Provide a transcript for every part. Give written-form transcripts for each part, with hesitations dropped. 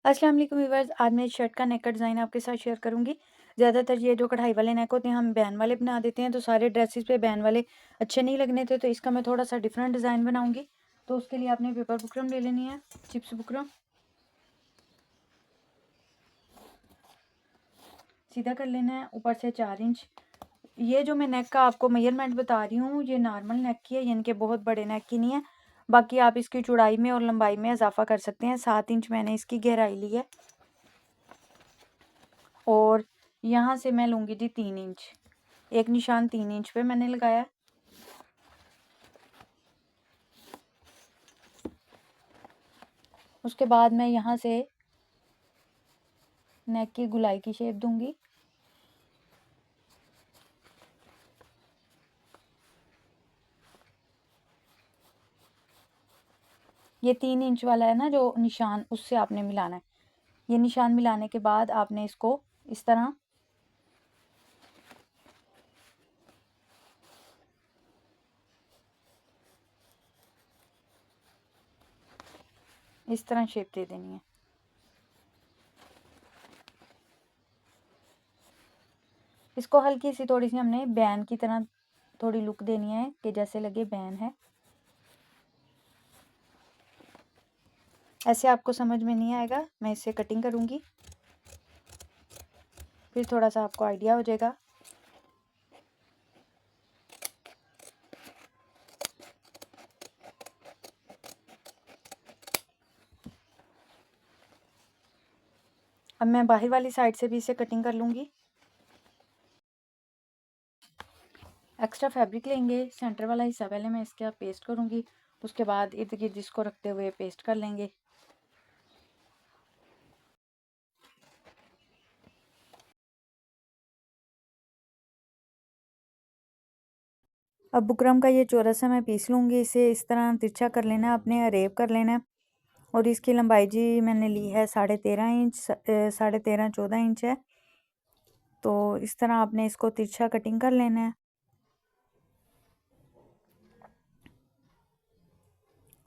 अस्सलाम वालेकुम व्यूअर्स, आज मैं इस शर्ट का नेक का डिज़ाइन आपके साथ शेयर करूंगी। ज़्यादातर ये जो कढ़ाई वाले नेक होते हैं हम बैन वाले बना देते हैं, तो सारे ड्रेसेस पे बैन वाले अच्छे नहीं लगने थे, तो इसका मैं थोड़ा सा डिफरेंट डिज़ाइन बनाऊंगी। तो उसके लिए आपने पेपर बुकरम ले लेनी है, चिप्स बुकरम सीधा कर लेना है ऊपर से 4 इंच। ये जो मैं नेक का आपको मेजरमेंट बता रही हूँ ये नॉर्मल नेक की है, यानी कि बहुत बड़े नेक की नहीं है। बाकी आप इसकी चौड़ाई में और लंबाई में इजाफा कर सकते हैं। 7 इंच मैंने इसकी गहराई ली है और यहाँ से मैं लूँगी जी 3 इंच। एक निशान 3 इंच पे मैंने लगाया। उसके बाद मैं यहाँ से नेक की गुलाई की शेप दूंगी। ये 3 इंच वाला है ना जो निशान, उससे आपने मिलाना है। ये निशान मिलाने के बाद आपने इसको इस तरह शेप दे देनी है। इसको हल्की सी थोड़ी सी हमने बैन की तरह थोड़ी लुक देनी है कि जैसे लगे बैन है। ऐसे आपको समझ में नहीं आएगा, मैं इससे कटिंग करूँगी, फिर थोड़ा सा आपको आइडिया हो जाएगा। अब मैं बाहर वाली साइड से भी इसे कटिंग कर लूँगी। एक्स्ट्रा फैब्रिक लेंगे, सेंटर वाला हिस्सा पहले मैं इसके पेस्ट करूँगी, उसके बाद इर्द गिर्द इसको रखते हुए पेस्ट कर लेंगे। अब बुकरम का ये चौरस है मैं पीस लूँगी। इसे इस तरह तिरछा कर लेना है, अपने अरेब कर लेना है। और इसकी लंबाई जी मैंने ली है 13.5 इंच, 13.5 14 इंच है। तो इस तरह आपने इसको तिरछा कटिंग कर लेना है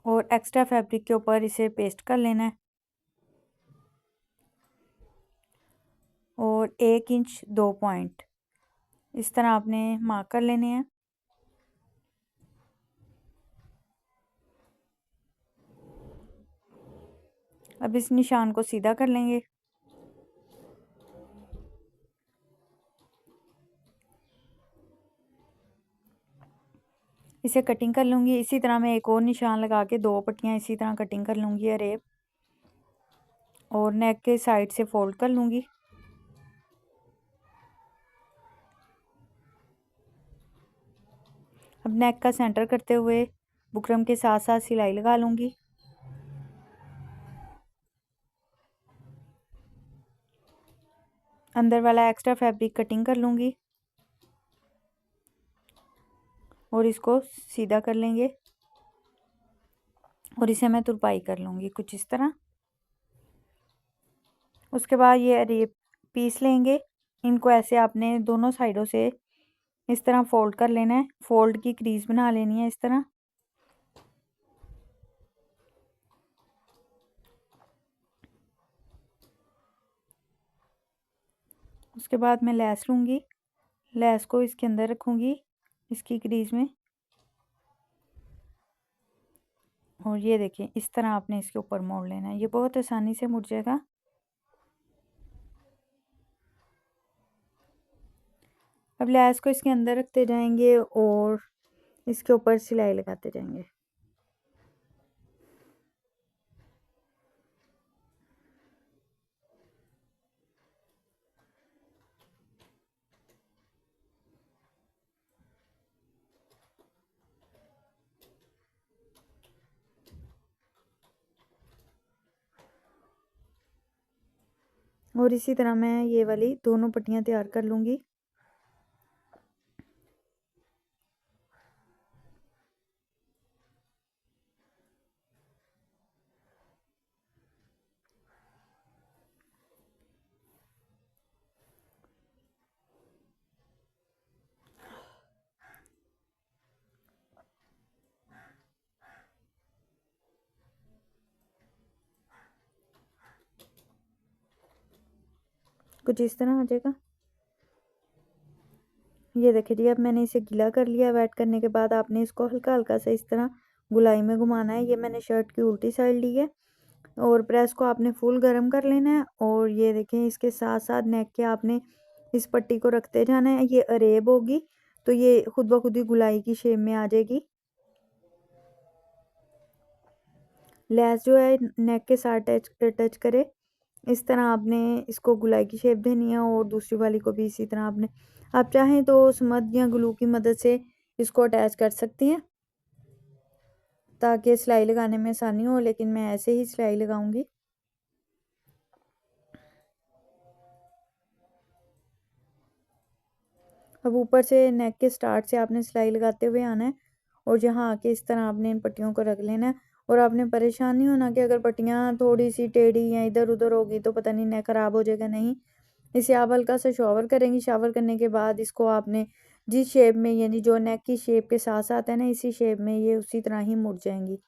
और एक्स्ट्रा फैब्रिक के ऊपर इसे पेस्ट कर लेना है और 1 इंच 2 पॉइंट इस तरह आपने मार्क कर लेने हैं। अब इस निशान को सीधा कर लेंगे। इसे कटिंग कर लूँगी। इसी तरह मैं एक और निशान लगा के 2 पट्टियाँ इसी तरह कटिंग कर लूँगी अरेब, और नेक के साइड से फोल्ड कर लूँगी। अब नेक का सेंटर करते हुए बुकरम के साथ साथ सिलाई लगा लूँगी। अंदर वाला एक्स्ट्रा फैब्रिक कटिंग कर लूँगी और इसको सीधा कर लेंगे और इसे मैं तुरपाई कर लूँगी कुछ इस तरह। उसके बाद ये अरेब पीस लेंगे। इनको ऐसे आपने दोनों साइडों से इस तरह फोल्ड कर लेना है, फोल्ड की क्रीज बना लेनी है इस तरह। उसके बाद मैं लैस लूँगी, लैस को इसके अंदर रखूँगी इसकी क्रीज में, और ये देखिए इस तरह आपने इसके ऊपर मोड़ लेना है। ये बहुत आसानी से मुड़ जाएगा। अब लैस को इसके अंदर रखते जाएंगे और इसके ऊपर सिलाई लगाते जाएंगे। और इसी तरह मैं ये वाली दोनों पट्टियाँ तैयार कर लूँगी। कुछ इस तरह आ जाएगा। ये देखिए जी, अब मैंने इसे गीला कर लिया। वेट करने के बाद आपने इसको हल्का हल्का सा इस तरह गुलाई में घुमाना है। ये मैंने शर्ट की उल्टी साइड ली है और प्रेस को आपने फुल गर्म कर लेना है। और ये देखें, इसके साथ साथ नेक के आपने इस पट्टी को रखते जाना है। ये अरेब होगी तो ये खुद ब खुद ही गुलाई की शेप में आ जाएगी। लेस जो है नेक के साथ टच करे, इस तरह आपने इसको गुलाई की शेप देनी है। और दूसरी वाली को भी इसी तरह आपने, आप चाहें तो स्मद या ग्लू की मदद से इसको अटैच कर सकती हैं ताकि सिलाई लगाने में आसानी हो, लेकिन मैं ऐसे ही सिलाई लगाऊंगी। अब ऊपर से नेक के स्टार्ट से आपने सिलाई लगाते हुए आना है और जहाँ आके इस तरह आपने इन पट्टियों को रख लेना है। और आपने परेशान नहीं होना कि अगर पट्टियाँ थोड़ी सी टेढ़ी या इधर उधर होगी तो पता नहीं नेक ख़राब हो जाएगा। नहीं, इसे आप हल्का सा शॉवर करेंगी। शॉवर करने के बाद इसको आपने जिस शेप में, यानी जो नेक की शेप के साथ साथ है ना, इसी शेप में ये उसी तरह ही मुड़ जाएंगी।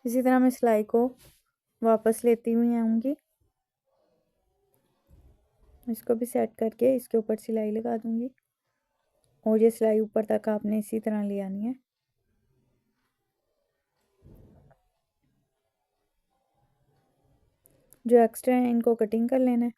इसी तरह मैं सिलाई को वापस लेती हुई आऊँगी। इसको भी सेट करके इसके ऊपर सिलाई लगा दूँगी और ये सिलाई ऊपर तक आपने इसी तरह ले आनी है। जो एक्स्ट्रा है इनको कटिंग कर लेना है।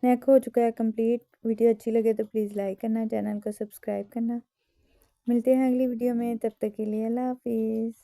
नेक हो चुका है कंप्लीट। वीडियो अच्छी लगे तो प्लीज़ लाइक करना, चैनल को सब्सक्राइब करना। मिलते हैं अगली वीडियो में, तब तक के लिए अल्लाह हाफिज़।